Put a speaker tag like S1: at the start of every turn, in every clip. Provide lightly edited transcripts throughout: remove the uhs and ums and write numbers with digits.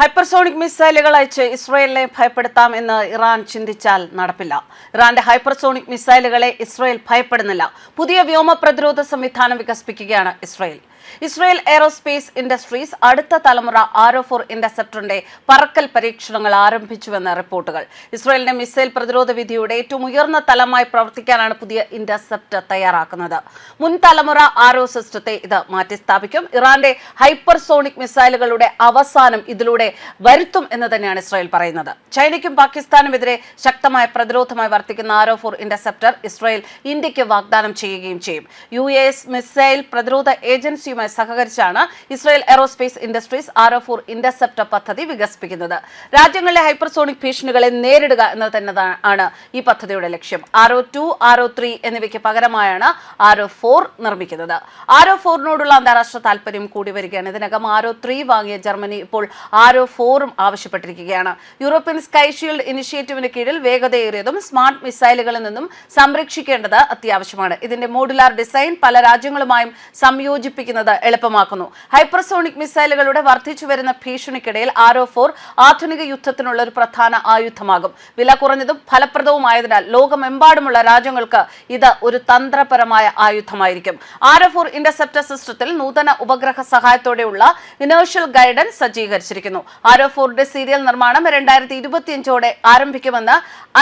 S1: Hypersonic മിസൈലുകൾ അയച്ച് ഇസ്രയേലിനെ ഭയപ്പെടുത്താം എന്ന് ഇറാൻ ചിന്തിച്ചാൽ നടപ്പില്ല. ഇറാന്റെ ഹൈപ്പർസോണിക് മിസൈലുകളെ ഇസ്രയേൽ ഭയപ്പെടുന്നില്ല. പുതിയ വ്യോമ പ്രതിരോധ സംവിധാനം വികസിപ്പിക്കുകയാണ് ഇസ്രയേൽ എയ്റോസ്പേസ് ഇൻഡസ്ട്രീസ് അടുത്ത തലമുറ ആരോ-4 ഇന്റർസെപ്റ്ററിന്റെ പറക്കൽ പരീക്ഷണങ്ങൾ ആരംഭിച്ചുവെന്ന റിപ്പോർട്ടുകൾ. ഇസ്രയേലിന്റെ മിസൈൽ പ്രതിരോധ വിധിയുടെ ഏറ്റവും ഉയർന്ന തലമായി പ്രവർത്തിക്കാനാണ് പുതിയ ഇന്റർസെപ്റ്റർ തയ്യാറാക്കുന്നത്. മുൻ തലമുറ ആരോ സിസ്റ്റത്തെ ഇത് മാറ്റിസ്ഥാപിക്കും. ഇറാന്റെ ഹൈപ്പർസോണിക് മിസൈലുകളുടെ അവസാനം ഇതിലൂടെ വരുത്തും എന്ന് തന്നെയാണ് ഇസ്രയേൽ പറയുന്നത്. ചൈനയ്ക്കും പാകിസ്ഥാനുമെതിരെ ശക്തമായ പ്രതിരോധമായി വർത്തിക്കുന്ന ആരോ-4 ഇന്റർസെപ്റ്റർ ഇസ്രയേൽ ഇന്ത്യക്ക് വാഗ്ദാനം ചെയ്യുകയും ചെയ്യും. US മിസൈൽ പ്രതിരോധ ഏജൻസിയുമായി സഹകരിച്ചാണ് ഇസ്രയേൽ എയ്റോസ്പേസ് ഇൻഡസ്ട്രീസ് ആരോ-4 ഇന്റർസെപ്റ്റർ പദ്ധതി വികസിപ്പിക്കുന്നത്. രാജ്യങ്ങളിലെ ഹൈപ്പർസോണിക് ഭീഷണികളെ നേരിടുക എന്നത് തന്നെയാണ് ഈ പദ്ധതിയുടെ ലക്ഷ്യം. ആരോ-2, ആരോ-3 എന്നിവയ്ക്ക് പകരമായാണ് ആരോ-4 നിർമ്മിക്കുന്നത്. ആരോ-4നോടുള്ള അന്താരാഷ്ട്ര താൽപര്യം കൂടി വരികയാണ്. ഇതിനകം ആരോ-3 വാങ്ങിയ ജർമ്മനി ഇപ്പോൾ ആരോ-4ഉം ആവശ്യപ്പെട്ടിരിക്കുകയാണ്. യൂറോപ്യൻ സ്കൈ ഷീൽഡ് ഇനിഷ്യേറ്റീവിന് കീഴിൽ വേഗതയേറിയതും സ്മാർട്ട് മിസൈലുകളിൽ നിന്നും സംരക്ഷിക്കേണ്ടത് അത്യാവശ്യമാണ്. ഇതിന്റെ മോഡുലാർ ഡിസൈൻ പല രാജ്യങ്ങളുമായും സംയോജിപ്പിക്കുന്നത് എളുപ്പമാക്കുന്നു. ഹൈപ്പർസോണിക് മിസൈലുകളുടെ വർദ്ധിച്ചു വരുന്ന ഭീഷണിക്കിടയിൽ ആരോ-4 ആധുനിക യുദ്ധത്തിനുള്ള ഒരു പ്രധാന ആയുധമാകും. വില കുറഞ്ഞതും ഫലപ്രദവുമായതിനാൽ ലോകമെമ്പാടുമുള്ള രാജ്യങ്ങൾക്ക് ഇത് ഒരു തന്ത്രപരമായ ആയുധമായിരിക്കും. ആരോ-4 ഇന്റർസെപ്റ്റർ സിസ്റ്റത്തിൽ നൂതന ഉപഗ്രഹ സഹായത്തോടെയുള്ള ഇനേർഷ്യൽ ഗൈഡൻസ് സജ്ജീകരിച്ചിരിക്കുന്നു. ആരോ-4ന്റെ സീരിയൽ നിർമ്മാണം 2025ഓടെ ആരംഭിക്കുമെന്ന്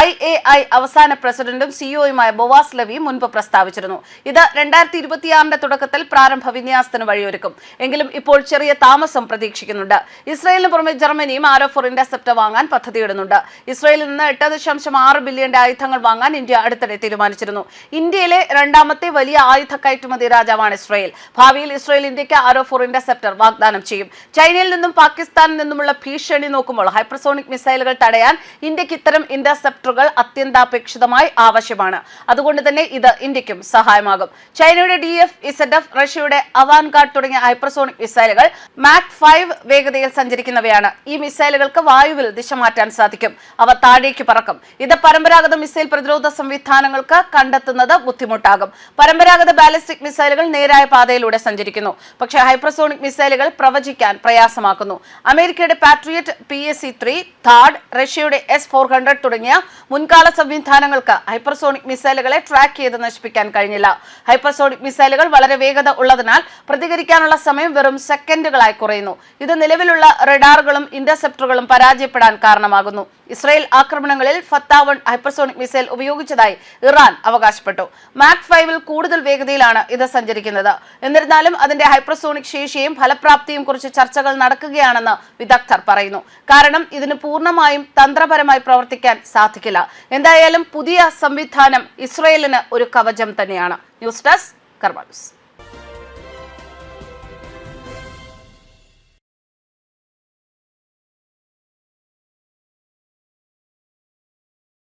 S1: IAI അവസാന പ്രസിഡന്റും സിഇഒയുമായ ബോവാസ് ലവി മുൻപ് പ്രസ്താവിച്ചിരുന്നു. ഇത് 2026ന്റെ തുടക്കത്തിൽ പ്രാരംഭ വിന്യാസത്തിന് വഴിയൊരുക്കും. എങ്കിലും ഇപ്പോൾ ചെറിയ താമസം പ്രതീക്ഷിക്കുന്നുണ്ട്. ഇസ്രയേലിന് പുറമെ ജർമ്മനിയും ആരോ-4 ഇന്റർസെപ്റ്റർ വാങ്ങാൻ പദ്ധതിയിടുന്നുണ്ട്. ഇസ്രയേലിൽ നിന്ന് 8.6 ബില്യന്റെ ആയുധങ്ങൾ വാങ്ങാൻ ഇന്ത്യ അടുത്തിടെ തീരുമാനിച്ചിരുന്നു. ഇന്ത്യയിലെ രണ്ടാമത്തെ വലിയ ആയുധ കയറ്റുമതി രാജ്യമാണ് ഇസ്രയേൽ. ഭാവിയിൽ ഇസ്രയേൽ ഇന്ത്യക്ക് ആരോ-4 ഇന്റർസെപ്റ്റർ വാഗ്ദാനം ചെയ്യും. ചൈനയിൽ നിന്നും പാകിസ്ഥാനിൽ നിന്നുമുള്ള ഭീഷണി നോക്കുമ്പോൾ ഹൈപ്പർസോണിക് മിസൈലുകൾ തടയാൻ ഇന്ത്യക്ക് ഇത്തരം ഇന്റർസെപ്റ്ററുകൾ അത്യന്താപേക്ഷിതമായി ആവശ്യമാണ്. അതുകൊണ്ട് തന്നെ ഇത് ഇന്ത്യക്കും സഹായമാകും. ചൈനയുടെ DF-ZF, റഷ്യയുടെ അവാൻഗാർഡ് തുടങ്ങിയ ഹൈപ്പർസോണിക് മിസൈലുകൾ മാക് 5 വേഗതയിൽ സഞ്ചരിക്കുന്നവയാണ്. ഈ മിസൈലുകൾക്ക് വായുവിൽ ദിശ മാറ്റാൻ സാധിക്കും. അവ താഴേക്ക് പറക്കും. ഇത് പരമ്പരാഗത മിസൈൽ പ്രതിരോധ സംവിധാനങ്ങൾക്ക് കണ്ടെത്തുന്നത് ബുദ്ധിമുട്ടാകും. പരമ്പരാഗത ബാലിസ്റ്റിക് മിസൈലുകൾ നേരായ പാതയിലൂടെ സഞ്ചരിക്കുന്നു. പക്ഷേ ഹൈപ്പർസോണിക് മിസൈലുകൾ പ്രവചിക്കാൻ പ്രയാസമാക്കുന്നു. അമേരിക്കയുടെ പാട്രിയറ്റ് PSC-3, THAAD, റഷ്യയുടെ S-400 തുടങ്ങിയ മുൻകാല സംവിധാനങ്ങൾക്ക് ഹൈപ്പർസോണിക് മിസൈലുകളെ ട്രാക്ക് ചെയ്ത് നശിപ്പിക്കാൻ കഴിഞ്ഞില്ല. ഹൈപ്പർസോണിക് മിസൈലുകൾ വളരെ വേഗത ഉള്ളതിനാൽ പ്രതികരിക്കാനുള്ള സമയം വെറും സെക്കൻഡുകളായി കുറയുന്നു. ഇത് നിലവിലുള്ള റഡാറുകളും ഇന്റർസെപ്റ്ററുകളും പരാജയപ്പെടാൻ കാരണമാകുന്നു. ഇസ്രയേൽ ആക്രമണങ്ങളിൽ ഫത്ത-1 ഹൈപ്പർസോണിക് മിസൈൽ ഉപയോഗിച്ചതായി ഇറാൻ അവകാശപ്പെട്ടു. മാക് 5ൽ കൂടുതൽ വേഗതയിലാണ് ഇത് സഞ്ചരിക്കുന്നത്. എന്നിരുന്നാലും അതിന്റെ ഹൈപ്പർസോണിക് ശേഷിയും ഫലപ്രാപ്തിയും കുറിച്ച് ചർച്ചകൾ നടക്കുകയാണെന്ന് വിദഗ്ധർ പറയുന്നു. കാരണം ഇതിന് പൂർണ്ണമായും തന്ത്രപരമായി പ്രവർത്തിക്കാൻ സാധിക്കില്ല. എന്തായാലും പുതിയ സംവിധാനം ഇസ്രയേലിന് ഒരു കവചം തന്നെയാണ്. ന്യൂസ് ഡെസ്ക് കർമ്മ ന്യൂസ്.